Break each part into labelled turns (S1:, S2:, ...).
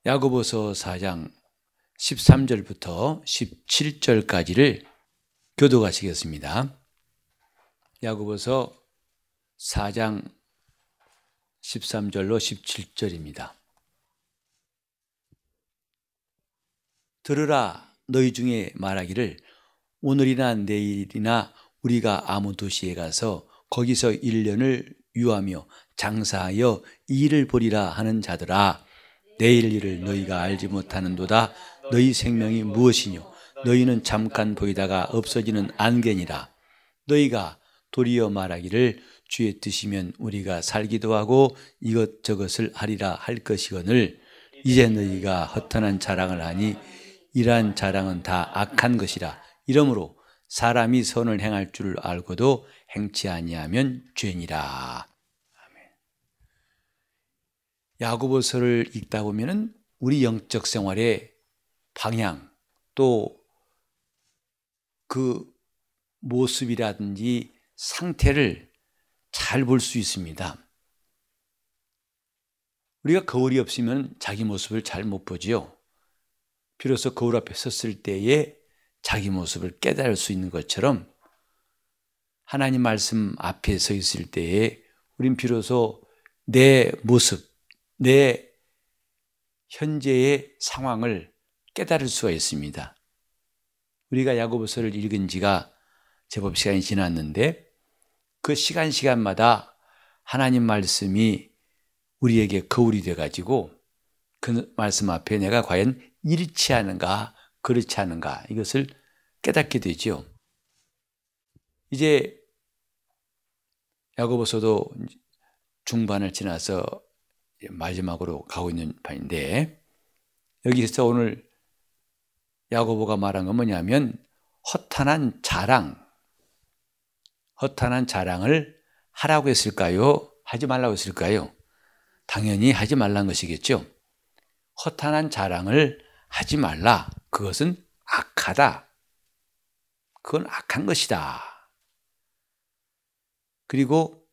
S1: 야고보서 4장 13절부터 17절까지를 교독하시겠습니다. 야고보서 4장 13절로 17절입니다. 들으라, 너희 중에 말하기를 오늘이나 내일이나 우리가 아무 도시에 가서 거기서 1년을 유하며 장사하여 일을 벌이라 하는 자들아, 내일 일을 너희가 알지 못하는도다. 너희 생명이 무엇이뇨? 너희는 잠깐 보이다가 없어지는 안개니라. 너희가 도리어 말하기를 주의 뜻이면 우리가 살기도 하고 이것저것을 하리라 할 것이거늘 이제 너희가 허탄한 자랑을 하니 이러한 자랑은 다 악한 것이라. 이러므로 사람이 선을 행할 줄 알고도 행치 아니하면 죄니라. 아멘. 야고보서를 읽다 보면은 우리 영적 생활의 방향 또 그 모습이라든지 상태를 잘 볼 수 있습니다. 우리가 거울이 없으면 자기 모습을 잘 못 보지요. 비로소 거울 앞에 섰을 때에 자기 모습을 깨달을 수 있는 것처럼 하나님 말씀 앞에 서 있을 때에 우린 비로소 내 모습, 내 현재의 상황을 깨달을 수가 있습니다. 우리가 야고보서를 읽은 지가 제법 시간이 지났는데 그 시간마다 하나님 말씀이 우리에게 거울이 돼가지고 그 말씀 앞에 내가 과연 이렇지 않은가 그렇지 않은가 이것을 깨닫게 되죠. 이제 야고보서도 중반을 지나서 마지막으로 가고 있는 판인데 여기서 오늘 야고보가 말한 건 뭐냐면 허탄한 자랑을 하라고 했을까요? 하지 말라고 했을까요? 당연히 하지 말라는 것이겠죠. 허탄한 자랑을 하지 말라. 그것은 악하다. 그건 악한 것이다. 그리고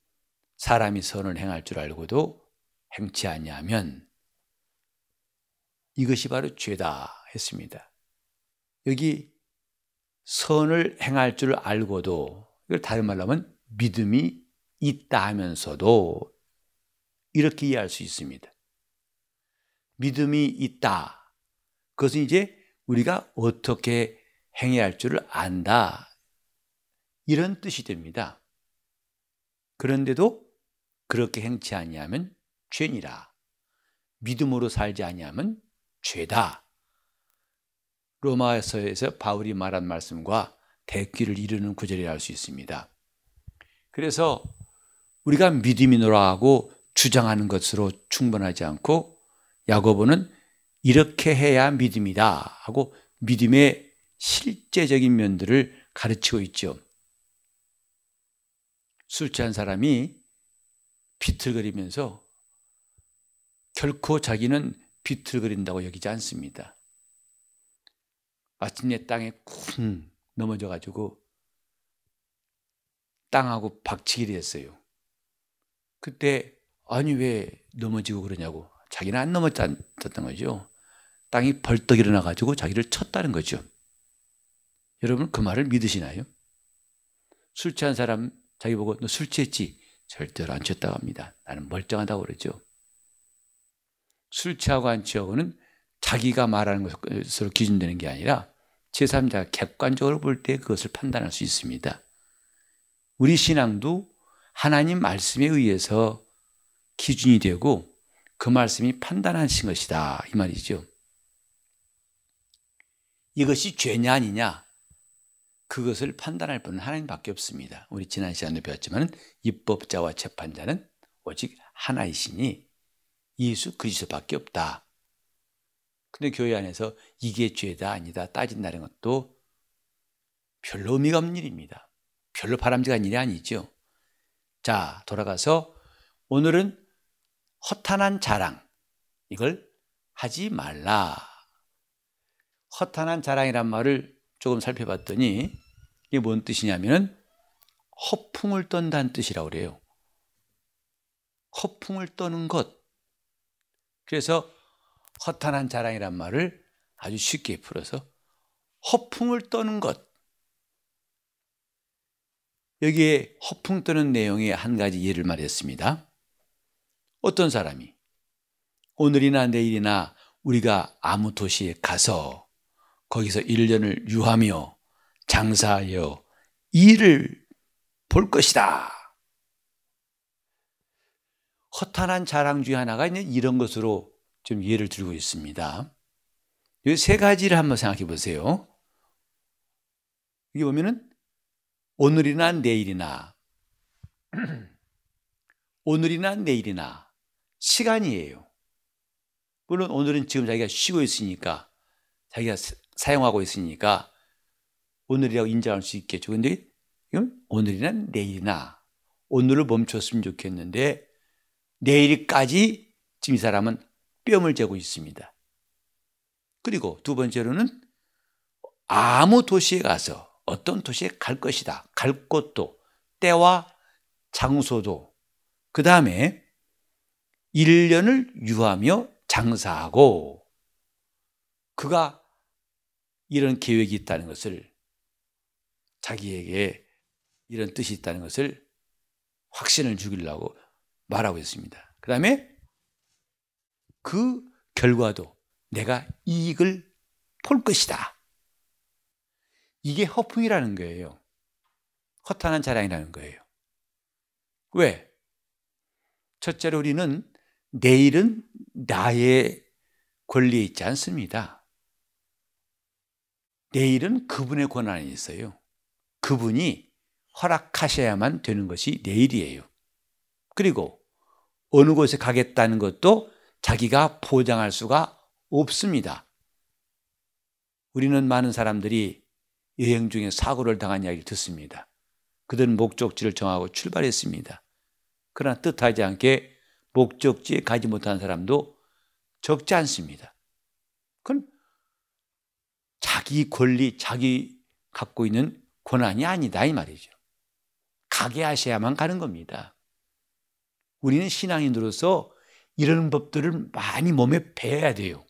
S1: 사람이 선을 행할 줄 알고도 행치 아니하면 이것이 바로 죄다 했습니다. 여기 선을 행할 줄 알고도 이걸 다른 말로 하면 믿음이 있다 하면서도 이렇게 이해할 수 있습니다. 믿음이 있다. 그것은 이제 우리가 어떻게 행해야 할 줄을 안다. 이런 뜻이 됩니다. 그런데도 그렇게 행치 아니하면 죄니라. 믿음으로 살지 아니하면 죄다. 로마서에서 바울이 말한 말씀과 대귀를 이루는 구절이라 할 수 있습니다. 그래서 우리가 믿음이노라 하고 주장하는 것으로 충분하지 않고 야고보는 이렇게 해야 믿음이다 하고 믿음의 실제적인 면들을 가르치고 있죠. 술 취한 사람이 비틀거리면서 결코 자기는 비틀거린다고 여기지 않습니다. 마침내 땅에 쿵 넘어져가지고 땅하고 박치기를 했어요. 그때 아니 왜 넘어지고 그러냐고. 자기는 안 넘어졌던 거죠. 땅이 벌떡 일어나가지고 자기를 쳤다는 거죠. 여러분 그 말을 믿으시나요? 술 취한 사람 자기 보고 너 술 취했지? 절대로 안 취했다고 합니다. 나는 멀쩡하다고 그러죠. 술 취하고 안 취하고는 자기가 말하는 것으로 기준되는 게 아니라 제3자가 객관적으로 볼 때 그것을 판단할 수 있습니다. 우리 신앙도 하나님 말씀에 의해서 기준이 되고 그 말씀이 판단하신 것이다 이 말이죠. 이것이 죄냐 아니냐 그것을 판단할 분은 하나님밖에 없습니다. 우리 지난 시간에 배웠지만 입법자와 재판자는 오직 하나이시니 예수 그리스도밖에 없다. 근데 교회 안에서 이게 죄다 아니다 따진다는 것도 별로 의미가 없는 일입니다. 별로 바람직한 일이 아니죠. 자, 돌아가서 오늘은 허탄한 자랑 이걸 하지 말라. 허탄한 자랑이란 말을 조금 살펴봤더니 이게 뭔 뜻이냐면 허풍을 떤다는 뜻이라고 그래요. 허풍을 떠는 것. 그래서 허탄한 자랑이란 말을 아주 쉽게 풀어서 허풍을 떠는 것. 여기에 허풍 떠는 내용의 한 가지 예를 말했습니다. 어떤 사람이 오늘이나 내일이나 우리가 아무 도시에 가서 거기서 1년을 유하며 장사하여 일을 볼 것이다. 허탄한 자랑 중에 하나가 이런 것으로 좀 예를 들고 있습니다. 이 세 가지를 한번 생각해 보세요. 여기 보면은 오늘이나 내일이나 오늘이나 내일이나 시간이에요. 물론 오늘은 지금 자기가 쉬고 있으니까 자기가 사용하고 있으니까 오늘이라고 인정할 수 있겠죠. 근데 이건 오늘이나 내일이나 오늘을 멈췄으면 좋겠는데 내일까지 지금 이 사람은 뼘을 재고 있습니다. 그리고 두 번째로는 아무 도시에 가서 어떤 도시에 갈 것이다. 갈 곳도 때와 장소도 그 다음에 1년을 유하며 장사하고 그가 이런 계획이 있다는 것을 자기에게 이런 뜻이 있다는 것을 확신을 주기려고 말하고 있습니다. 그 다음에 그 결과도 내가 이익을 볼 것이다. 이게 허풍이라는 거예요. 허탄한 자랑이라는 거예요. 왜? 첫째로 우리는 내일은 나의 권리에 있지 않습니다. 내일은 그분의 권한이 있어요. 그분이 허락하셔야만 되는 것이 내일이에요. 그리고 어느 곳에 가겠다는 것도 자기가 보장할 수가 없습니다. 우리는 많은 사람들이 여행 중에 사고를 당한 이야기를 듣습니다. 그들은 목적지를 정하고 출발했습니다. 그러나 뜻하지 않게 목적지에 가지 못한 사람도 적지 않습니다. 그건 자기 권리, 자기 갖고 있는 권한이 아니다 이 말이죠. 가게 하셔야만 가는 겁니다. 우리는 신앙인으로서 이런 법들을 많이 몸에 배워야 돼요.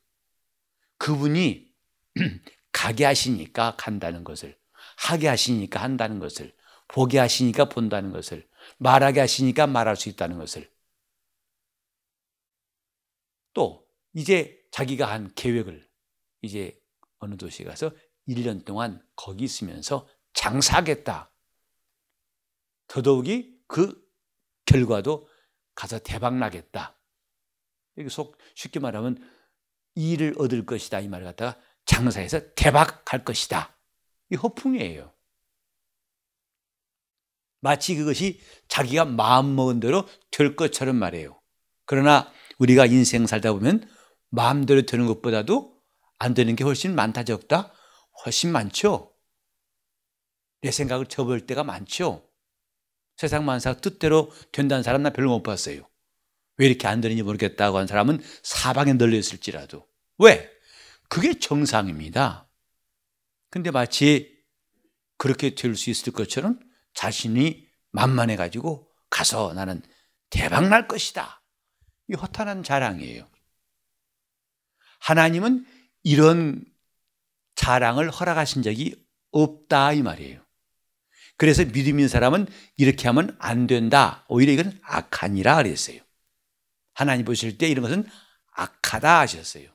S1: 그분이 가게 하시니까 간다는 것을, 하게 하시니까 한다는 것을, 보게 하시니까 본다는 것을, 말하게 하시니까 말할 수 있다는 것을. 또 이제 자기가 한 계획을 이제 어느 도시에 가서 1년 동안 거기 있으면서 장사하겠다. 더더욱이 그 결과도 가서 대박 나겠다. 여기 쉽게 말하면 이익을 얻을 것이다 이 말을 갖다가 장사해서 대박 갈 것이다. 이 허풍이에요. 마치 그것이 자기가 마음먹은 대로 될 것처럼 말해요. 그러나 우리가 인생 살다 보면 마음대로 되는 것보다도 안 되는 게 훨씬 많다 적다? 훨씬 많죠. 내 생각을 접을 때가 많죠. 세상 만사 뜻대로 된다는 사람 나 별로 못 봤어요. 왜 이렇게 안 되는지 모르겠다고 한 사람은 사방에 널려 있을지라도. 왜? 그게 정상입니다. 근데 마치 그렇게 될 수 있을 것처럼 자신이 만만해가지고 가서 나는 대박 날 것이다. 이 허탄한 자랑이에요. 하나님은 이런 자랑을 허락하신 적이 없다 이 말이에요. 그래서 믿음 있는 사람은 이렇게 하면 안 된다. 오히려 이건 악하니라 그랬어요. 하나님 보실 때 이런 것은 악하다 하셨어요.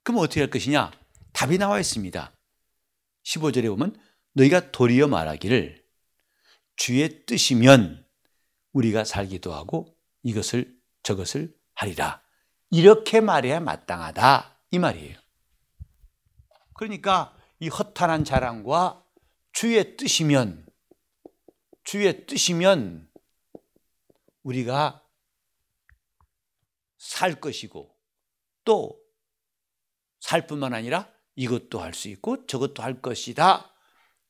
S1: 그럼 어떻게 할 것이냐? 답이 나와 있습니다. 15절에 보면 너희가 도리어 말하기를 주의 뜻이면 우리가 살기도 하고 이것을 저것을 하리라. 이렇게 말해야 마땅하다 이 말이에요. 그러니까 이 허탄한 자랑과 주의 뜻이면 우리가 살 것이고 또 살 뿐만 아니라 이것도 할 수 있고 저것도 할 것이다.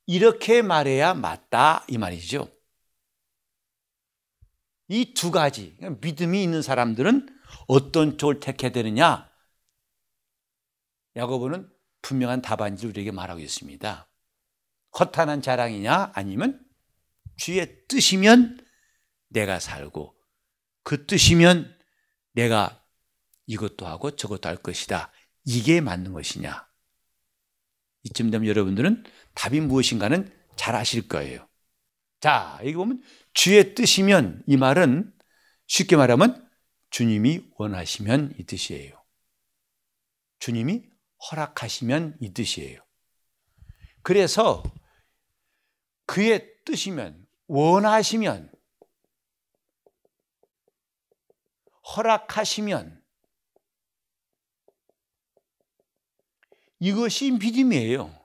S1: 이렇게 말해야 맞다 이 말이죠. 이 두 가지 믿음이 있는 사람들은 어떤 쪽을 택해야 되느냐? 야고보는 분명한 답안지를 우리에게 말하고 있습니다. 허탄한 자랑이냐 아니면 주의 뜻이면 내가 살고 그 뜻이면 내가 이것도 하고 저것도 할 것이다. 이게 맞는 것이냐? 이쯤 되면 여러분들은 답이 무엇인가는 잘 아실 거예요. 자, 여기 보면 주의 뜻이면, 이 말은 쉽게 말하면 주님이 원하시면 이 뜻이에요. 주님이 허락하시면 이 뜻이에요. 그래서 그의 뜻이면, 원하시면, 허락하시면 이것이 믿음이에요.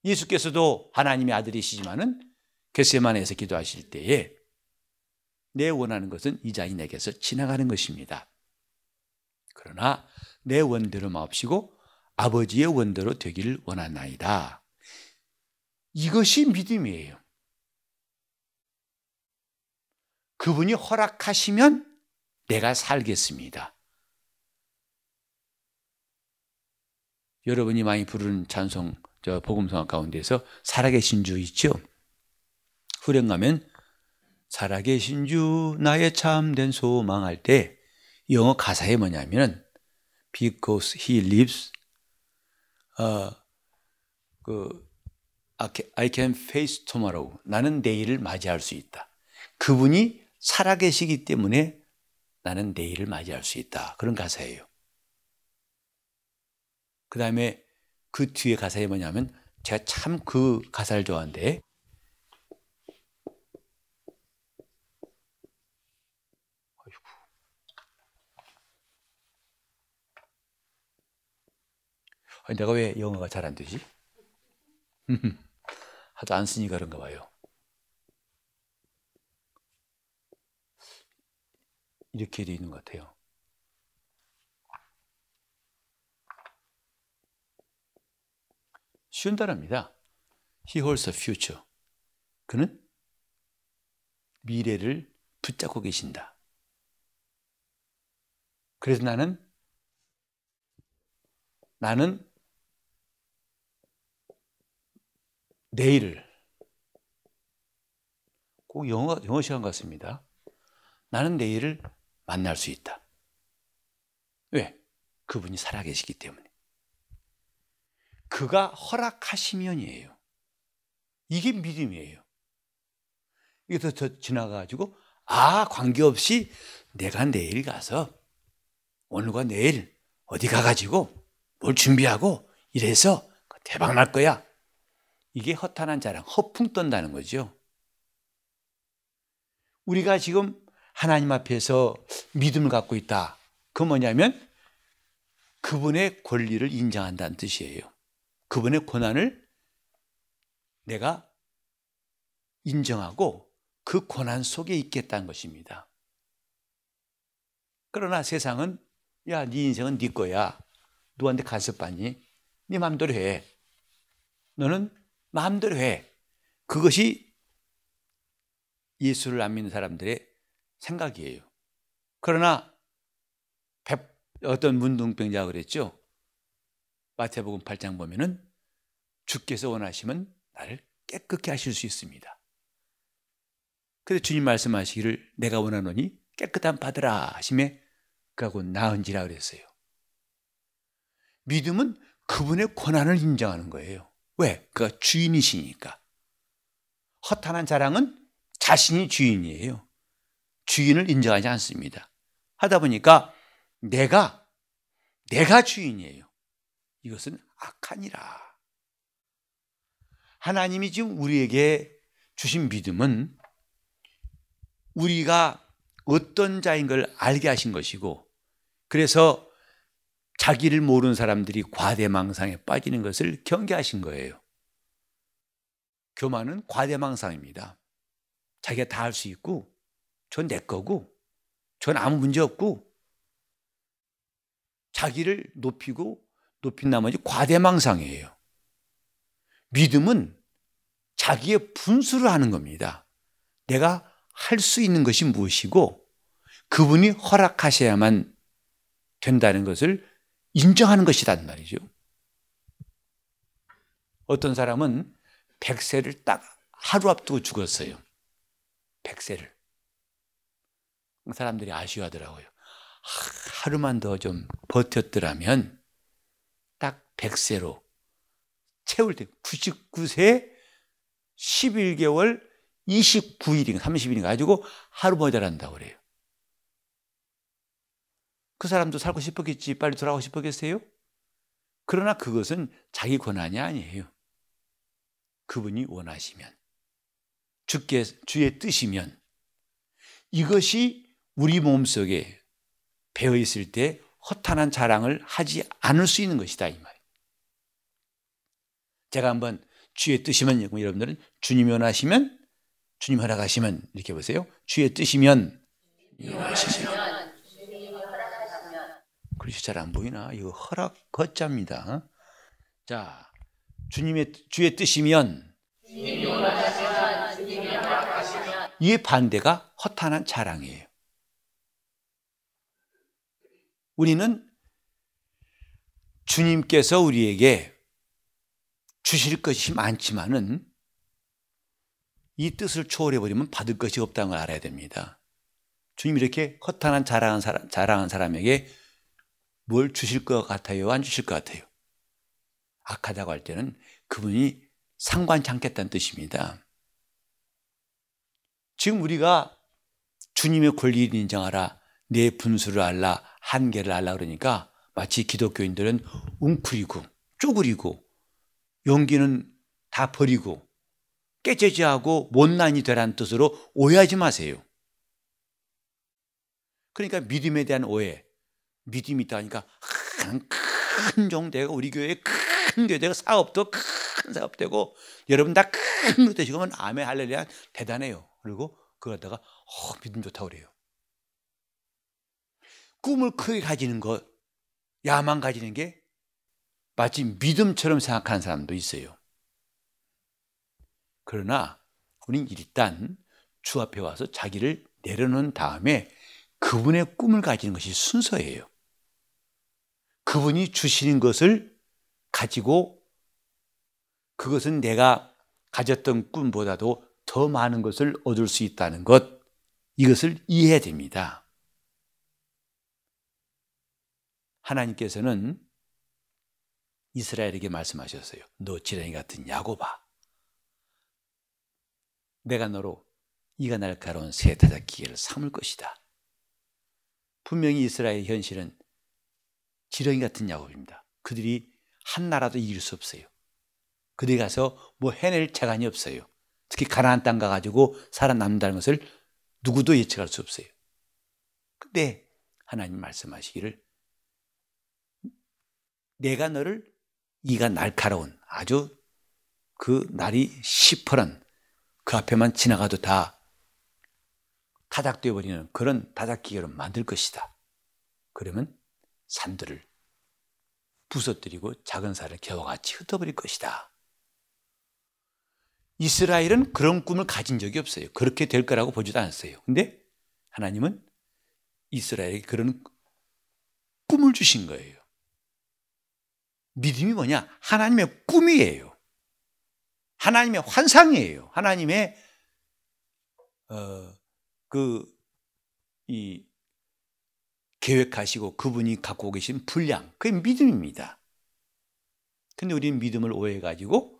S1: 예수께서도 하나님의 아들이시지만은 겟세마네에서 기도하실 때에 내 원하는 것은 이 자인 내게서 지나가는 것입니다. 그러나 내 원대로 마옵시고 아버지의 원대로 되기를 원하나이다. 이것이 믿음이에요. 그분이 허락하시면 내가 살겠습니다. 여러분이 많이 부르는 찬송, 복음성악 가운데서 살아계신 주 있죠? 후렴 가면 살아계신 주 나의 참된 소망할 때 영어 가사에 뭐냐면 Because he lives, I can face tomorrow. 나는 내일을 맞이할 수 있다. 그분이 살아계시기 때문에 나는 내일을 맞이할 수 있다. 그런 가사예요. 그 다음에 그 뒤에 가사에 뭐냐면 제가 참 그 가사를 좋아하는데 내가 왜 영어가 잘 안 되지? 하도 안 쓰니까 그런가 봐요. 이렇게 돼 있는 것 같아요. 쉬운 단어입니다. He holds the future. 그는 미래를 붙잡고 계신다. 그래서 나는 내일을 꼭 영어 시간 같습니다. 나는 내일을 만날 수 있다. 왜? 그분이 살아계시기 때문에. 그가 허락하시면이에요. 이게 믿음이에요. 이게 더 지나가지고 관계없이 내가 내일 가서 오늘과 내일 어디 가가지고 뭘 준비하고 이래서 대박 날 거야. 이게 허탄한 자랑, 허풍 떤다는 거죠. 우리가 지금 하나님 앞에서 믿음을 갖고 있다. 그건 뭐냐면 그분의 권리를 인정한다는 뜻이에요. 그분의 권한을 내가 인정하고 그 권한 속에 있겠다는 것입니다. 그러나 세상은 야, 네 인생은 네 거야. 누구한테 간섭 받니? 네 마음대로 해. 너는 마음대로 해. 그것이 예수를 안 믿는 사람들의 생각이에요. 그러나 어떤 문둥병자가 그랬죠. 마태복음 8장 보면은 주께서 원하시면 나를 깨끗게 하실 수 있습니다. 그래서 주님 말씀하시기를 내가 원하노니 깨끗함 받으라 하심에 그하고 나은지라 그랬어요. 믿음은 그분의 권한을 인정하는 거예요. 왜? 그가 주인이시니까. 허탄한 자랑은 자신이 주인이에요. 주인을 인정하지 않습니다. 하다 보니까 내가 주인이에요. 이것은 악하니라. 하나님이 지금 우리에게 주신 믿음은 우리가 어떤 자인 걸 알게 하신 것이고, 그래서 자기를 모르는 사람들이 과대망상에 빠지는 것을 경계하신 거예요. 교만은 과대망상입니다. 자기가 다 할 수 있고, 전 내 거고, 전 아무 문제 없고, 자기를 높인 나머지 과대망상이에요. 믿음은 자기의 분수를 하는 겁니다. 내가 할 수 있는 것이 무엇이고 그분이 허락하셔야만 된다는 것을 인정하는 것이란 말이죠. 어떤 사람은 100세를 딱 하루 앞두고 죽었어요. 100세를. 사람들이 아쉬워하더라고요. 하루만 더 좀 버텼더라면 딱 100세로 채울 때 99세 11개월 29일인가 30일인가 가지고 하루 모자란다고 그래요. 그 사람도 살고 싶었겠지. 빨리 돌아가고 싶었겠어요? 그러나 그것은 자기 권한이 아니에요. 그분이 원하시면, 주의 뜻이면, 이것이 우리 몸속에 배어 있을 때 허탄한 자랑을 하지 않을 수 있는 것이다, 이 말이에요. 제가 한번 주의 뜻이면, 여러분들은 주님이 원하시면, 주님 허락하시면, 이렇게 보세요. 주의 뜻이면, 글씨 잘 안 보이나? 이거 허락 거자입니다. 자, 주의 뜻이면, 이의 반대가 허탄한 자랑이에요. 우리는 주님께서 우리에게 주실 것이 많지만은 이 뜻을 초월해버리면 받을 것이 없다는 걸 알아야 됩니다. 주님이 이렇게 허탄한 자랑한 사람에게 뭘 주실 것 같아요? 안 주실 것 같아요? 악하다고 할 때는 그분이 상관치 않겠다는 뜻입니다. 지금 우리가 주님의 권리를 인정하라, 내 분수를 알라, 한계를 알라 그러니까 마치 기독교인들은 웅크리고 쪼그리고 용기는 다 버리고 깨재재하고 못난이 되라는 뜻으로 오해하지 마세요. 그러니까 믿음에 대한 오해, 믿음이 있다 하니까 큰 종대가 우리 교회에 큰 교회가 사업도 큰 사업되고 여러분 다 큰 거 되시고 하면 아멘 할렐루야 대단해요. 그리고 그거 갖다가 믿음 좋다고 그래요. 꿈을 크게 가지는 것, 야망 가지는 게 마치 믿음처럼 생각하는 사람도 있어요. 그러나 우리는 일단 주 앞에 와서 자기를 내려놓은 다음에 그분의 꿈을 가지는 것이 순서예요. 그분이 주시는 것을 가지고 그것은 내가 가졌던 꿈보다도 더 많은 것을 얻을 수 있다는 것, 이것을 이해해야 됩니다. 하나님께서는 이스라엘에게 말씀하셨어요. 너 지렁이 같은 야곱아, 내가 너로 이가 날카로운 새 타작기계를 삼을 것이다. 분명히 이스라엘의 현실은 지렁이 같은 야곱입니다. 그들이 한 나라도 이길 수 없어요. 그들이 가서 뭐 해낼 재간이 없어요. 특히 가나안 땅 가가지고 살아남는다는 것을 누구도 예측할 수 없어요. 근데 하나님 말씀하시기를 내가 너를 이가 날카로운 아주 그 날이 시퍼런 그 앞에만 지나가도 다 타작되어 버리는 그런 타작기계로 만들 것이다. 그러면 산들을 부서뜨리고 작은 산을 겨우같이 흩어버릴 것이다. 이스라엘은 그런 꿈을 가진 적이 없어요. 그렇게 될 거라고 보지도 않았어요. 근데 하나님은 이스라엘에게 그런 꿈을 주신 거예요. 믿음이 뭐냐? 하나님의 꿈이에요. 하나님의 환상이에요. 하나님의 계획하시고 그분이 갖고 계신 분량, 그게 믿음입니다. 근데 우리는 믿음을 오해해가지고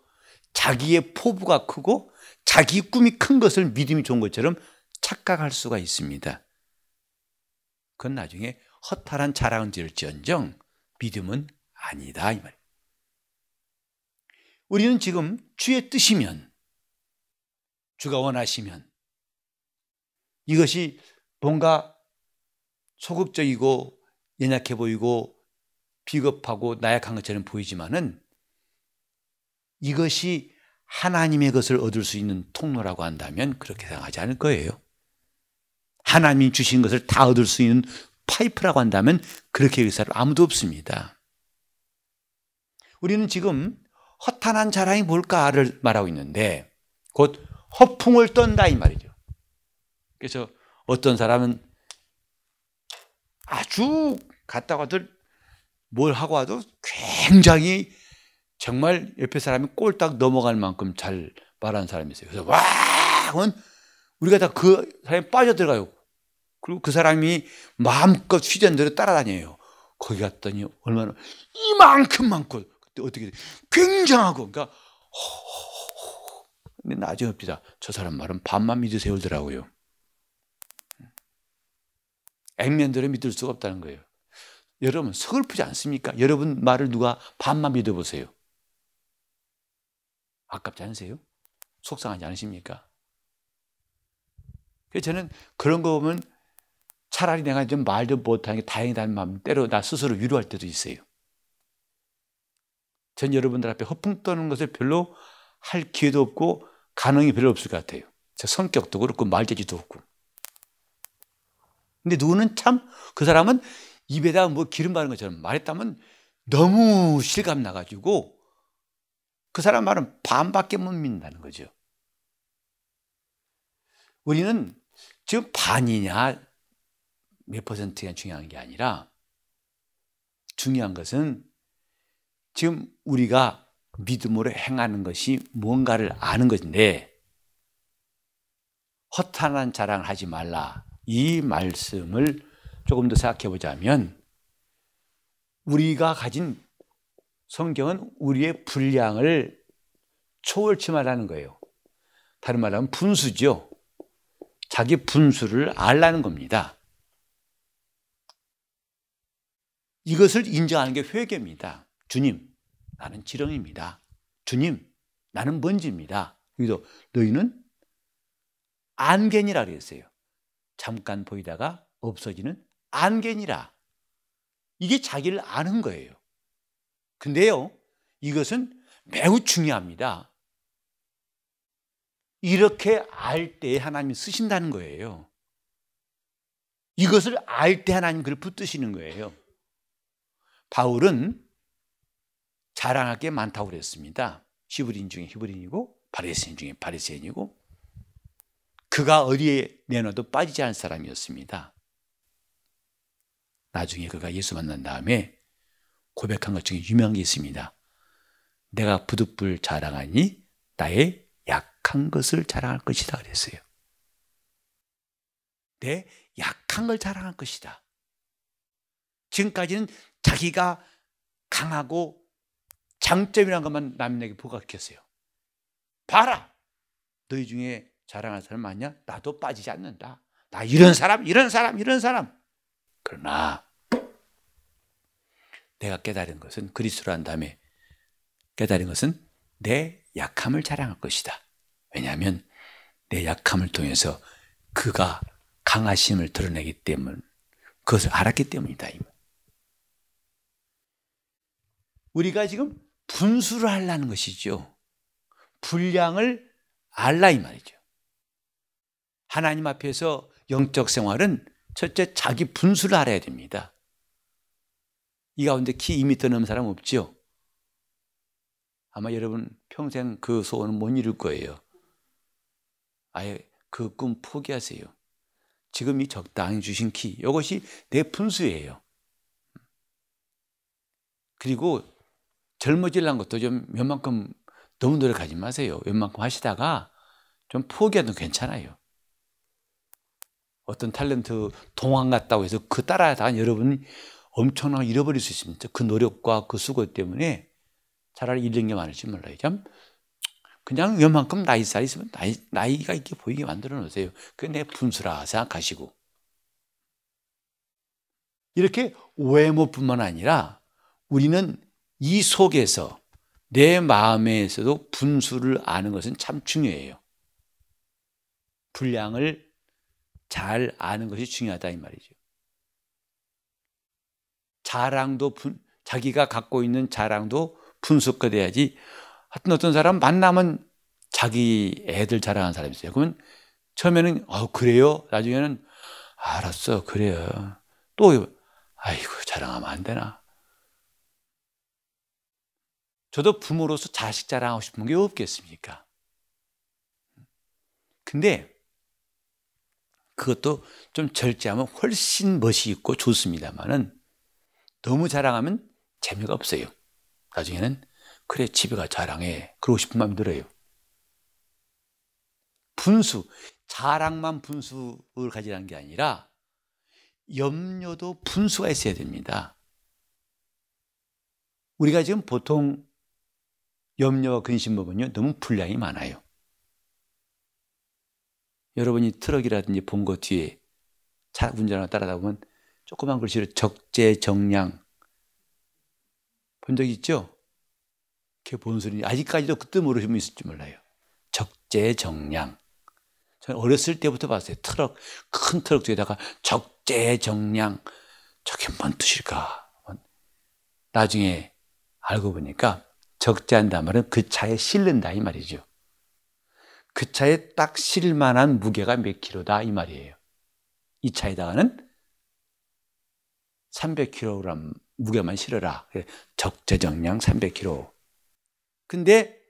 S1: 자기의 포부가 크고 자기 꿈이 큰 것을 믿음이 좋은 것처럼 착각할 수가 있습니다. 그건 나중에 허탈한 자랑은 될지언정 믿음은 아니다, 이 말이에요. 우리는 지금 주의 뜻이면, 주가 원하시면, 이것이 뭔가 소극적이고 연약해 보이고 비겁하고 나약한 것처럼 보이지만은 이것이 하나님의 것을 얻을 수 있는 통로라고 한다면 그렇게 생각하지 않을 거예요. 하나님이 주신 것을 다 얻을 수 있는 파이프라고 한다면 그렇게 얘기할 사람 아무도 없습니다. 우리는 지금 허탄한 자랑이 뭘까를 말하고 있는데 곧 허풍을 떤다 이 말이죠. 그래서 어떤 사람은 아주 갔다가들 뭘 하고 와도 굉장히 정말 옆에 사람이 꼴딱 넘어갈 만큼 잘 말하는 사람이 있어요. 그래서 와 하면 우리가 다 그 사람이 빠져들어가요. 그리고 그 사람이 마음껏 휘전대로 따라다녀요. 거기 갔더니 얼마나 이만큼 많고, 그때 어떻게 돼? 굉장하고, 그러니까 근데 나중에 봅시다. 저 사람 말은 반만 믿으세요 그러더라고요. 액면들을 믿을 수가 없다는 거예요. 여러분 서글프지 않습니까? 여러분 말을 누가 반만 믿어보세요. 아깝지 않으세요? 속상하지 않으십니까? 그래서 저는 그런 거 보면 차라리 내가 좀 말 좀 못하는 게 다행이다는 마음, 때로 나 스스로 위로할 때도 있어요. 전 여러분들 앞에 허풍 떠는 것을 별로 할 기회도 없고 가능이 별로 없을 것 같아요. 제 성격도 그렇고 말재주도 없고. 근데 누구는 참 그 사람은 입에다 뭐 기름 바른 것처럼 말했다면 너무 실감 나가지고 그 사람 말은 반밖에 못 믿는다는 거죠. 우리는 지금 반이냐 몇 퍼센트가 중요한 게 아니라 중요한 것은 지금 우리가 믿음으로 행하는 것이 뭔가를 아는 것인데 허탄한 자랑을 하지 말라. 이 말씀을 조금 더 생각해 보자면 우리가 가진 성경은 우리의 분량을 초월치말하는 거예요. 다른 말로 하면 분수죠. 자기 분수를 알라는 겁니다. 이것을 인정하는 게 회개입니다. 주님, 나는 지렁입니다. 주님, 나는 먼지입니다. 여기도 너희는 안개니라 그랬어요. 잠깐 보이다가 없어지는 안개니라. 이게 자기를 아는 거예요. 근데요, 이것은 매우 중요합니다. 이렇게 알 때 하나님이 쓰신다는 거예요. 이것을 알 때 하나님 그를 붙드시는 거예요. 바울은 자랑할 게 많다고 그랬습니다. 히브리인 중에 히브리인이고 바리새인 중에 바리새인이고 그가 어디에 내놔도 빠지지 않은 사람이었습니다. 나중에 그가 예수 만난 다음에 고백한 것 중에 유명한 게 있습니다. 내가 부득불 자랑하니 나의 약한 것을 자랑할 것이다 그랬어요. 내 약한 걸 자랑할 것이다. 지금까지는 자기가 강하고 장점이란 것만 남에게 부각했어요. 봐라! 너희 중에 자랑할 사람 많냐? 나도 빠지지 않는다. 나 이런 사람, 이런 사람, 이런 사람. 그러나 내가 깨달은 것은 그리스도로 한 다음에 깨달은 것은 내 약함을 자랑할 것이다. 왜냐하면 내 약함을 통해서 그가 강하심을 드러내기 때문, 그것을 알았기 때문이다. 우리가 지금 분수를 하려는 것이죠. 분량을 알라 이 말이죠. 하나님 앞에서 영적 생활은 첫째 자기 분수를 알아야 됩니다. 이 가운데 키 2m 넘는 사람 없죠? 아마 여러분 평생 그 소원은 못 이룰 거예요. 아예 그 꿈 포기하세요. 지금 이 적당히 주신 키, 이것이 내 분수예요. 그리고 젊어지려는 것도 좀 웬만큼 너무 노력하지 마세요. 웬만큼 하시다가 좀 포기해도 괜찮아요. 어떤 탤런트 동안 같다고 해서 그 따라하다가 여러분이 엄청나게 잃어버릴 수 있습니다. 그 노력과 그 수고 때문에 차라리 잃는 게 많을지 몰라요. 그냥 웬만큼 나이살 있으면 나이가 있게 보이게 만들어 놓으세요. 그게 내 분수라 생각하시고. 이렇게 외모뿐만 아니라 우리는 이 속에서 내 마음에서도 분수를 아는 것은 참 중요해요. 분량을 잘 아는 것이 중요하다 이 말이죠. 자랑도 자기가 갖고 있는 자랑도 분수가 돼야지. 하여튼 어떤 사람 만나면 자기 애들 자랑하는 사람이 있어요. 그러면 처음에는 그래요? 나중에는 알았어 그래요. 또 아이고 자랑하면 안 되나? 저도 부모로서 자식 자랑하고 싶은 게 없겠습니까? 근데 그것도 좀 절제하면 훨씬 멋이 있고 좋습니다만은 너무 자랑하면 재미가 없어요. 나중에는 그래 집에 가 자랑해 그러고 싶은 마음이 들어요. 분수, 자랑만 분수를 가지라는 게 아니라 염려도 분수가 있어야 됩니다. 우리가 지금 보통 염려와 근심 보면요, 너무 분량이 많아요. 여러분이 트럭이라든지 본거 뒤에 차 운전하다 따라다 보면 조그만 글씨로 적재정량 본 적 있죠? 그게 뭔 소리인지 아직까지도 그때 모르시는 분 있을지 몰라요. 적재정량. 저는 어렸을 때부터 봤어요. 큰 트럭 뒤에다가 적재정량. 저게 뭔 뜻일까? 나중에 알고 보니까 적재한다는 말은 그 차에 실른다 이 말이죠. 그 차에 딱 실을 만한 무게가 몇 킬로다 이 말이에요. 이 차에다가는 300kg 무게만 실어라. 적재정량 300kg. 근데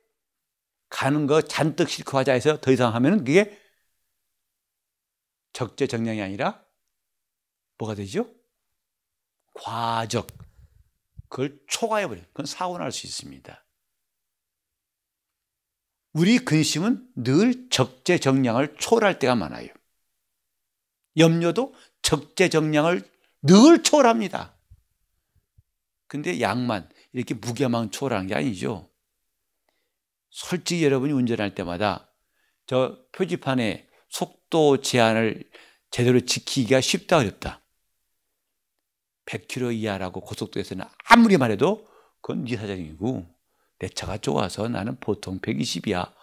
S1: 가는 거 잔뜩 싣고 가자 해서 더 이상 하면은 그게 적재정량이 아니라 뭐가 되죠? 과적. 그걸 초과해버려요. 그건 사고 날 수 있습니다. 우리 근심은 늘 적재정량을 초월할 때가 많아요. 염려도 적재정량을 늘 초월합니다. 근데 양만 이렇게 무게만 초월하는 게 아니죠. 솔직히 여러분이 운전할 때마다 저 표지판에 속도 제한을 제대로 지키기가 쉽다 어렵다. 100km 이하라고 고속도로에서는 아무리 말해도 그건 네 사정이고 내 차가 좋아서 나는 보통 120이야.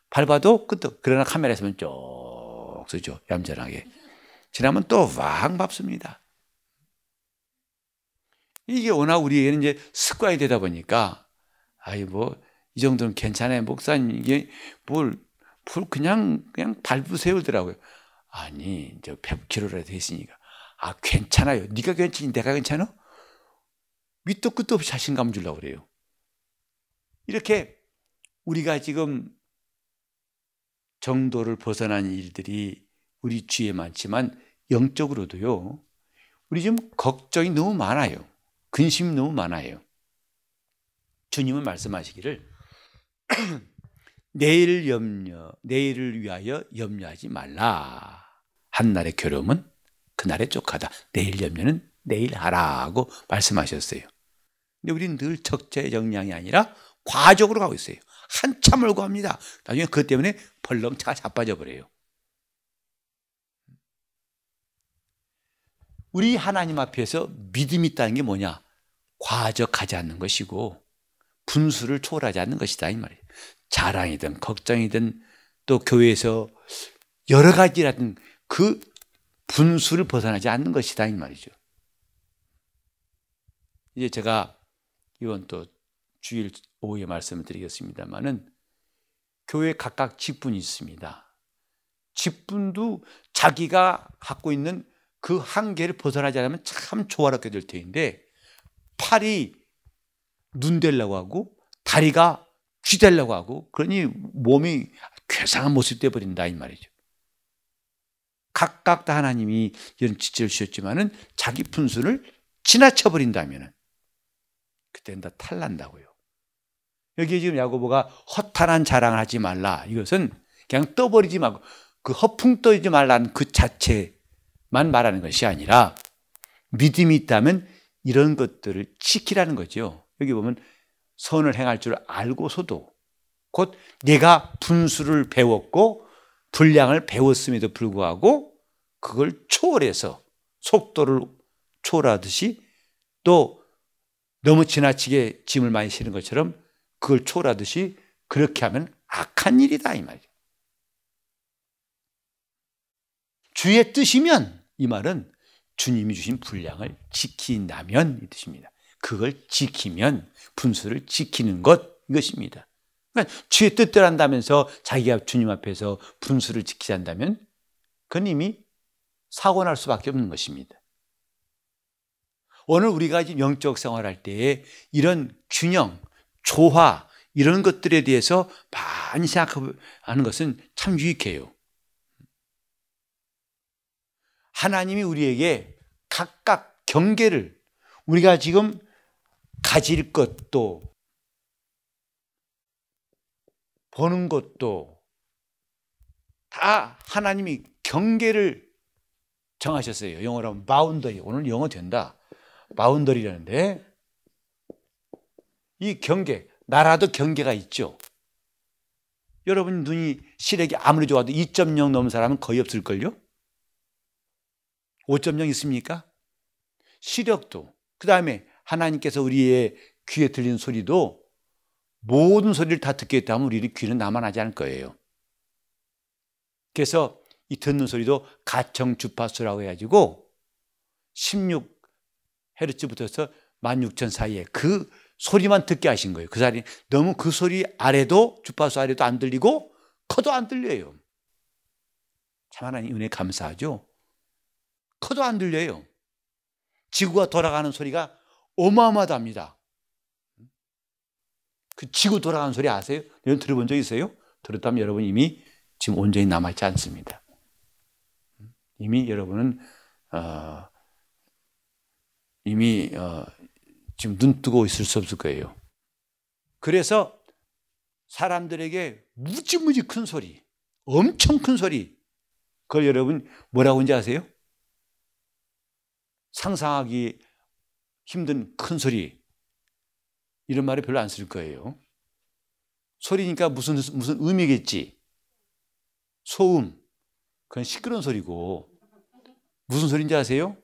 S1: 밟아도 끄떡. 그러나 카메라에서는 쭉 쓰죠. 얌전하게. 지나면 또 왕 밟습니다. 이게 워낙 우리에게는 이제 습관이 되다 보니까 아이 뭐 이 정도는 괜찮아요. 목사님 이게 뭘 그냥 밟으세요 그러더라고요. 아니 이제 100km라 돼 있으니까 아 괜찮아요. 네가 괜찮니 내가 괜찮아? 밑도 끝도 없이 자신감 주려고 그래요. 이렇게 우리가 지금 정도를 벗어난 일들이 우리 주위에 많지만 영적으로도요. 우리 지금 걱정이 너무 많아요. 근심이 너무 많아요. 주님은 말씀하시기를 내일을 위하여 염려하지 말라. 한날의 괴로움은 그날의 족하다. 내일 염려는 내일 하라고 말씀하셨어요. 근데 우리는 늘 적재정량이 아니라 과적으로 가고 있어요. 한참 몰고 합니다. 나중에 그것 때문에 벌렁 차가 자빠져 버려요. 우리 하나님 앞에서 믿음이 있다는 게 뭐냐? 과적하지 않는 것이고 분수를 초월하지 않는 것이다 이 말이에요. 자랑이든 걱정이든 또 교회에서 여러 가지라든 그 분수를 벗어나지 않는 것이다 이 말이죠. 이제 제가 이번 또 주일 오후에 말씀을 드리겠습니다만은 교회 각각 직분이 있습니다. 직분도 자기가 갖고 있는 그 한계를 벗어나지 않으면 참 조화롭게 될 텐데 팔이 눈 되려고 하고 다리가 귀 되려고 하고 그러니 몸이 괴상한 모습이 되어버린다 이 말이죠. 각각 다 하나님이 이런 지체를 주셨지만은 자기 분수를 지나쳐버린다면은 그때는 다 탈난다고요. 여기 지금 야고보가 허탄한 자랑을 하지 말라. 이것은 그냥 떠버리지 말고 그 허풍 떠지 말라는 그 자체만 말하는 것이 아니라 믿음이 있다면 이런 것들을 지키라는 거죠. 여기 보면 선을 행할 줄 알고서도 곧 내가 분수를 배웠고 분량을 배웠음에도 불구하고 그걸 초월해서 속도를 초월하듯이 또 너무 지나치게 짐을 많이 실은 것처럼 그걸 초월하듯이 그렇게 하면 악한 일이다 이 말이죠. 주의 뜻이면 이 말은 주님이 주신 분량을 지킨다면 이 뜻입니다. 그걸 지키면 분수를 지키는 것 이것입니다. 그러니까 주의 뜻대로 한다면서 자기가 주님 앞에서 분수를 지키지 않다면 그건 이미 사고 날 수밖에 없는 것입니다. 오늘 우리가 지금 영적 생활할 때에 이런 균형, 조화 이런 것들에 대해서 많이 생각하는 것은 참 유익해요. 하나님이 우리에게 각각 경계를 우리가 지금 가질 것도 보는 것도 다 하나님이 경계를 정하셨어요. 영어로 하면 바운더리. 오늘 영어 된다. 바운더리라는데 이 경계, 나라도 경계가 있죠. 여러분 눈이 시력이 아무리 좋아도 2.0 넘은 사람은 거의 없을걸요? 5.0 있습니까? 시력도, 그 다음에 하나님께서 우리의 귀에 들리는 소리도 모든 소리를 다 듣겠다 하면 우리 귀는 나만하지 않을 거예요. 그래서 이 듣는 소리도 가청 주파수라고 해가지고 16Hz부터 해서 16,000 사이에 그 소리만 듣게 하신 거예요. 그 사람이 너무 그 소리 아래도 주파수 아래도 안 들리고 커도 안 들려요. 참 하나님 은혜 감사하죠. 커도 안 들려요. 지구가 돌아가는 소리가 어마어마합니다. 그 지구 돌아가는 소리 아세요? 여러분 들어본 적 있어요? 들었다면 여러분 이미 지금 온전히 남아있지 않습니다. 이미 여러분은 지금 눈 뜨고 있을 수 없을 거예요. 그래서 사람들에게 무지무지 큰 소리, 엄청 큰 소리, 그걸 여러분 뭐라고 하는지 아세요? 상상하기 힘든 큰 소리, 이런 말을 별로 안 쓸 거예요. 소리니까 무슨 음이겠지. 소음, 그건 시끄러운 소리고. 무슨 소리인지 아세요?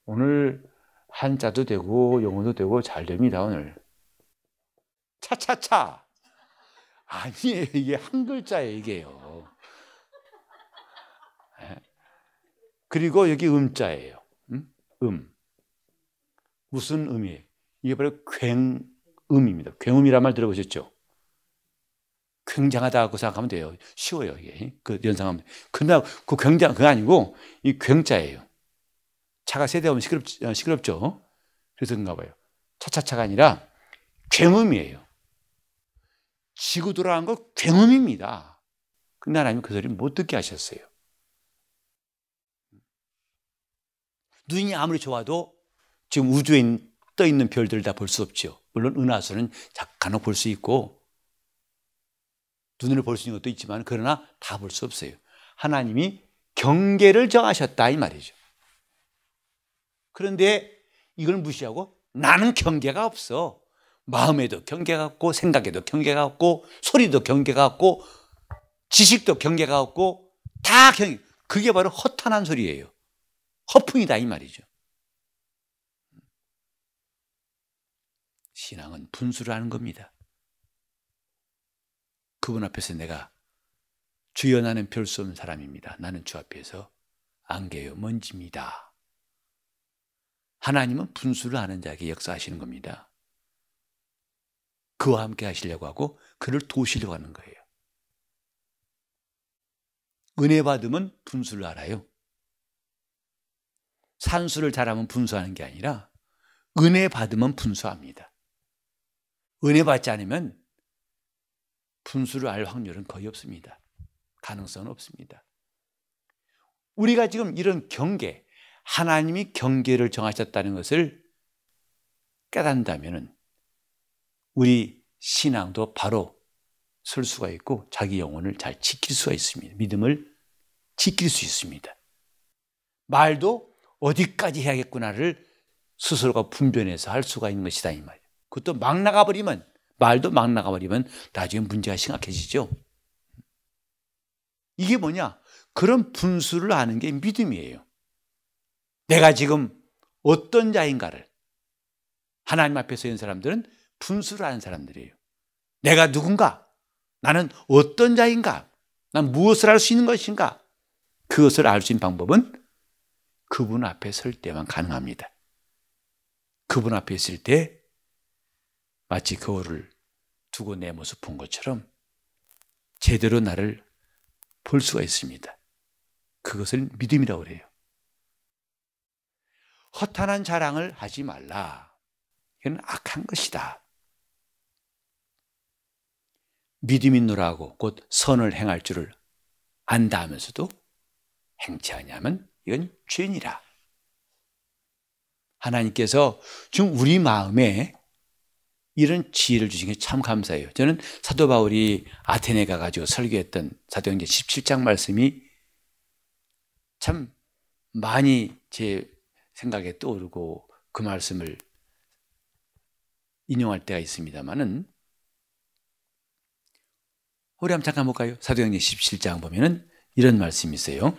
S1: 오늘 한자도 되고 영어도 되고 잘 됩니다. 오늘 차차차. 아니에요. 이게 한 글자예요. 이게요. 그리고 여기 음자예요. 무슨 음이에요? 이게 바로 굉음입니다. 굉음이란 말 들어보셨죠? 굉장하다고 생각하면 돼요. 쉬워요. 이게 그 연상하면. 근데 그 굉장 그거 아니고 이 굉자예요. 차가 세대 오면 시끄럽죠. 그래서 그런가 봐요. 차차차가 아니라 굉음이에요. 지구 돌아가는 거 굉음입니다. 근데 하나님은 그 소리를 못 듣게 하셨어요. 눈이 아무리 좋아도 지금 우주에 떠 있는 별들을 다 볼 수 없죠. 물론 은하수는 간혹 볼 수 있고 눈으로 볼 수 있는 것도 있지만 그러나 다 볼 수 없어요. 하나님이 경계를 정하셨다 이 말이죠. 그런데 이걸 무시하고 나는 경계가 없어. 마음에도 경계가 없고 생각에도 경계가 없고 소리도 경계가 없고 지식도 경계가 없고 다 경계. 그게 바로 허탄한 소리예요. 허풍이다 이 말이죠. 신앙은 분수를 하는 겁니다. 그분 앞에서 내가 주여 나는 별 수 없는 사람입니다. 나는 주 앞에서 안개요 먼지입니다. 하나님은 분수를 하는 자에게 역사하시는 겁니다. 그와 함께 하시려고 하고 그를 도우시려고 하는 거예요. 은혜 받으면 분수를 알아요. 산수를 잘하면 분수하는 게 아니라 은혜 받으면 분수합니다. 은혜 받지 않으면 분수를 알 확률은 거의 없습니다. 가능성은 없습니다. 우리가 지금 이런 경계, 하나님이 경계를 정하셨다는 것을 깨닫는다면 우리 신앙도 바로 설 수가 있고 자기 영혼을 잘 지킬 수가 있습니다. 믿음을 지킬 수 있습니다. 말도 어디까지 해야겠구나를 스스로가 분별해서 할 수가 있는 것이다 이 말이에요. 그것도 막 나가버리면, 말도 막 나가버리면 나중에 문제가 심각해지죠. 이게 뭐냐? 그런 분수를 아는 게 믿음이에요. 내가 지금 어떤 자인가를 하나님 앞에 서 있는 사람들은 분수를 아는 사람들이에요. 내가 누군가? 나는 어떤 자인가? 난 무엇을 할 수 있는 것인가? 그것을 알 수 있는 방법은 그분 앞에 설 때만 가능합니다. 그분 앞에 있을 때 마치 거울을 두고 내 모습 본 것처럼 제대로 나를 볼 수가 있습니다. 그것을 믿음이라고 그래요. 허탄한 자랑을 하지 말라. 이건 악한 것이다. 믿음 있노라고 곧 선을 행할 줄을 안다 하면서도 행치 아니하면 이건 죄니라. 하나님께서 지금 우리 마음에 이런 지혜를 주신 게 참 감사해요. 저는 사도 바울이 아테네 가가지고 설교했던 사도행전 17장 말씀이 참 많이 제 생각에 떠오르고 그 말씀을 인용할 때가 있습니다만은, 우리 한번 잠깐 볼까요? 사도행전 17장 보면은 이런 말씀이 있어요.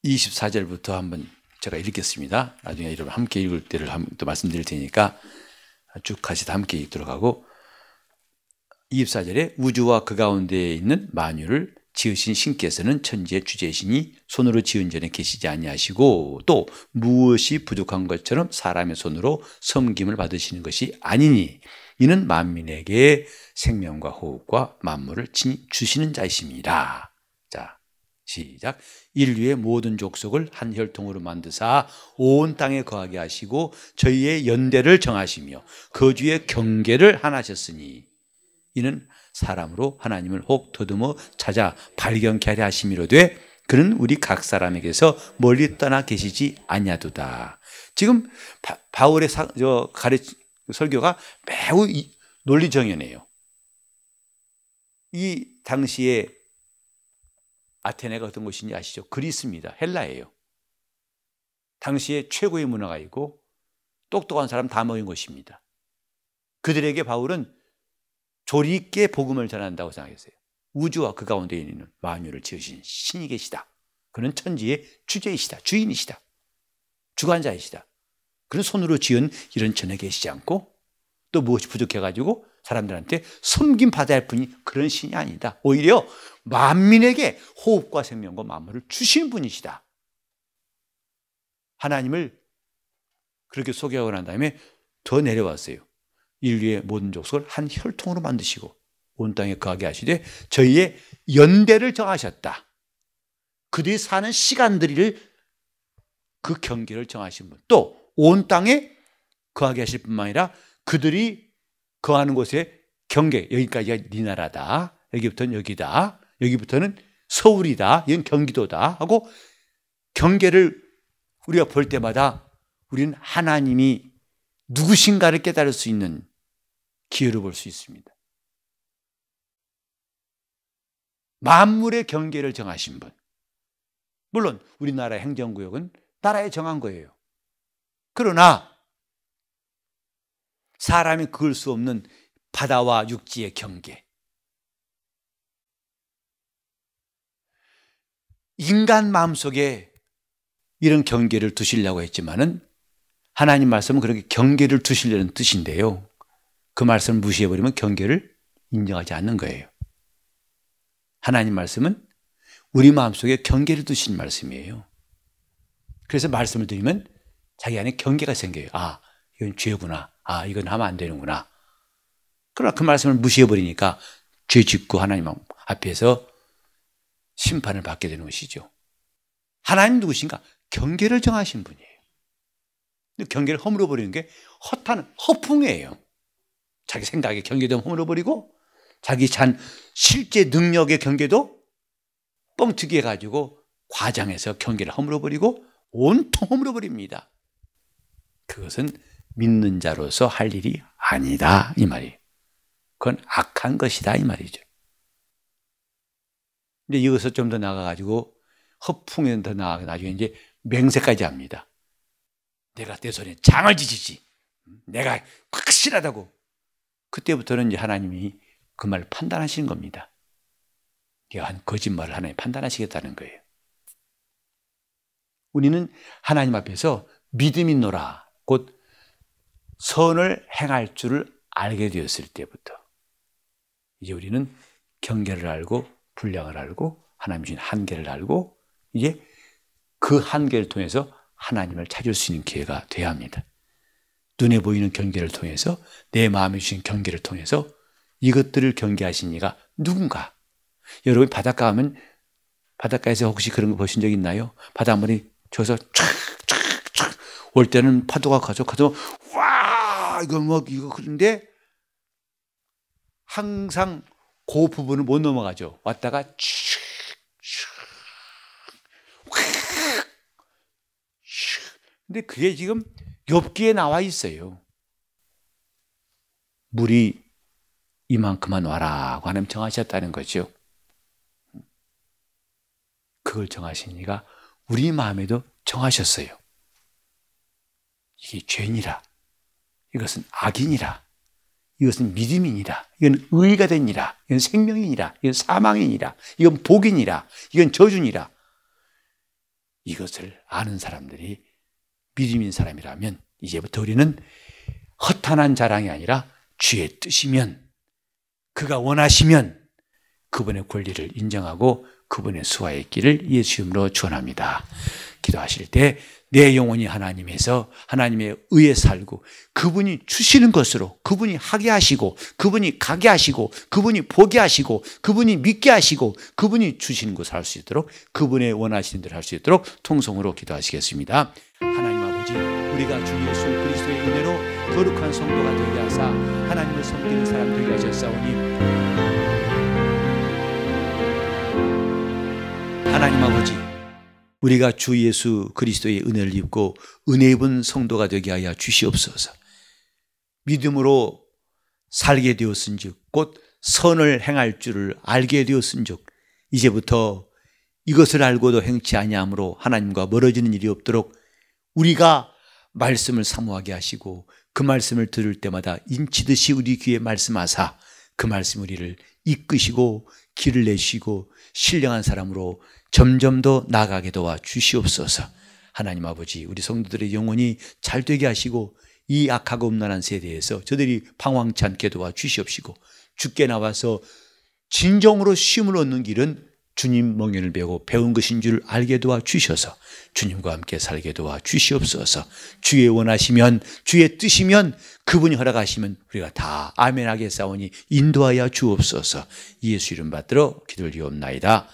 S1: 24절부터 한번 제가 읽겠습니다. 나중에 여러분 함께 읽을 때를 또 말씀드릴 테니까 쭉 같이 다 함께 읽도록 하고, 24절에 우주와 그 가운데에 있는 만유를 지으신 신께서는 천지의 주제시니 손으로 지은 전에 계시지 아니하시고 또 무엇이 부족한 것처럼 사람의 손으로 섬김을 받으시는 것이 아니니 이는 만민에게 생명과 호흡과 만물을 친히 주시는 자이십니다. 자, 시작. 인류의 모든 족속을 한 혈통으로 만드사 온 땅에 거하게 하시고 저희의 연대를 정하시며 거주의 경계를 하나셨으니 이는 사람으로 하나님을 혹 더듬어 찾아 발견케 하려 하심이로되 그는 우리 각 사람에게서 멀리 떠나 계시지 아니하도다. 지금 바울의 설교가 매우 논리정연해요. 이 당시에 아테네가 어떤 곳인지 아시죠? 그리스입니다. 헬라예요. 당시에 최고의 문화가 있고 똑똑한 사람 다 모인 곳입니다. 그들에게 바울은 조리 있게 복음을 전한다고 생각했어요. 우주와 그 가운데 있는 만유를 지으신 신이 계시다. 그는 천지의 주제이시다. 주인이시다. 주관자이시다. 그는 손으로 지은 이런 전에 계시지 않고 또 무엇이 부족해가지고 사람들한테 섬김 받아야 할 분이 그런 신이 아니다. 오히려 만민에게 호흡과 생명과 만물을 주신 분이시다. 하나님을 그렇게 소개하고 난 다음에 더 내려왔어요. 인류의 모든 족속을 한 혈통으로 만드시고 온 땅에 거하게 하시되 저희의 연대를 정하셨다. 그들이 사는 시간들을 그 경계를 정하신 분. 또 온 땅에 거하게 하실 뿐만 아니라 그들이 거하는 곳의 경계, 여기까지가 네 나라다. 여기부터는 여기다. 여기부터는 서울이다. 이건 경기도다. 하고 경계를 우리가 볼 때마다 우리는 하나님이 누구신가를 깨달을 수 있는 기회를 볼 수 있습니다. 만물의 경계를 정하신 분. 물론 우리나라의 행정구역은 나라에 정한 거예요. 그러나 사람이 그을 수 없는 바다와 육지의 경계. 인간 마음속에 이런 경계를 두시려고 했지만은 하나님 말씀은 그렇게 경계를 두시려는 뜻인데요. 그 말씀을 무시해버리면 경계를 인정하지 않는 거예요. 하나님 말씀은 우리 마음속에 경계를 두신 말씀이에요. 그래서 말씀을 드리면 자기 안에 경계가 생겨요. 아, 이건 죄구나. 아, 이건 하면 안 되는구나. 그러나 그 말씀을 무시해버리니까 죄 짓고 하나님 앞에서 심판을 받게 되는 것이죠. 하나님 누구신가? 경계를 정하신 분이에요. 경계를 허물어버리는 게 허풍이에요. 자기 생각의 경계도 허물어버리고 자기 실제 능력의 경계도 뻥튀기 해가지고 과장해서 경계를 허물어버리고 온통 허물어버립니다. 그것은 믿는 자로서 할 일이 아니다 이 말이에요. 그건 악한 것이다 이 말이죠. 근데 이것을 좀 더 나아가지고 허풍에 더 나아가 나중에 이제 맹세까지 합니다. 내가 내 손에 장을 지지지. 내가 확실하다고. 그때부터는 이제 하나님이 그 말을 판단하시는 겁니다. 내가 한 거짓말을 하나님 판단하시겠다는 거예요. 우리는 하나님 앞에서 믿음이 있노라. 곧 선을 행할 줄을 알게 되었을 때부터 이제 우리는 경계를 알고 분량을 알고 하나님 주신 한계를 알고 이제 그 한계를 통해서 하나님을 찾을 수 있는 기회가 되어야 합니다. 눈에 보이는 경계를 통해서 내 마음에 주신 경계를 통해서 이것들을 경계하신 이가 누군가. 여러분 바닷가 가면 바닷가에서 혹시 그런 거 보신 적 있나요? 바닷물이 저서 촥촥촥 올 때는 파도가 가서 와 이거 그런데 항상 그 부분을 못 넘어가죠. 왔다가 근데 그게 지금 욥기에 나와 있어요. 물이 이만큼만 와라고 하나님 정하셨다는 거죠. 그걸 정하신 이가 우리 마음에도 정하셨어요. 이게 죄니라, 이것은 악이니라, 이것은 믿음이니라, 이건 의가 되니라, 이건 생명이니라, 이건 사망이니라, 이건 복이니라, 이건 저주니라. 이것을 아는 사람들이 믿음인 사람이라면 이제부터 우리는 허탄한 자랑이 아니라 주의 뜻이면, 그가 원하시면 그분의 권리를 인정하고 그분의 수하의 길을 예수 이름으로 축원합니다. 기도하실 때 내 영혼이 하나님에서 하나님의 의에 살고 그분이 주시는 것으로, 그분이 하게 하시고 그분이 가게 하시고 그분이 보게 하시고 그분이 믿게 하시고 그분이 주시는 것을 할 수 있도록, 그분의 원하시는 대로 할 수 있도록 통성으로 기도하시겠습니다. 하나님 아버지, 우리가 주 예수 그리스도의 은혜로 거룩한 성도가 되게 하사 하나님을 섬기는 사람 되게 하셨사오니, 하나님 아버지, 우리가 주 예수 그리스도의 은혜를 입고 은혜 입은 성도가 되게 하여 주시옵소서. 믿음으로 살게 되었은즉 곧 선을 행할 줄을 알게 되었은즉 이제부터 이것을 알고도 행치 아니함으로 하나님과 멀어지는 일이 없도록 우리가 말씀을 사모하게 하시고 그 말씀을 들을 때마다 인치듯이 우리 귀에 말씀하사 그 말씀 우리를 이끄시고 길을 내시고 신령한 사람으로 점점 더 나아가게 도와 주시옵소서. 하나님 아버지, 우리 성도들의 영혼이 잘 되게 하시고 이 악하고 음란한 세대에서 저들이 방황치 않게 도와 주시옵시고, 주께 나와서 진정으로 쉼을 얻는 길은 주님 멍에를 메고 배운 것인 줄 알게 도와 주셔서 주님과 함께 살게 도와 주시옵소서. 주의 원하시면, 주의 뜻이면, 그분이 허락하시면 우리가 다 아멘하게 싸우니 인도하여 주옵소서. 예수 이름 받들어 기도를 드리옵나이다.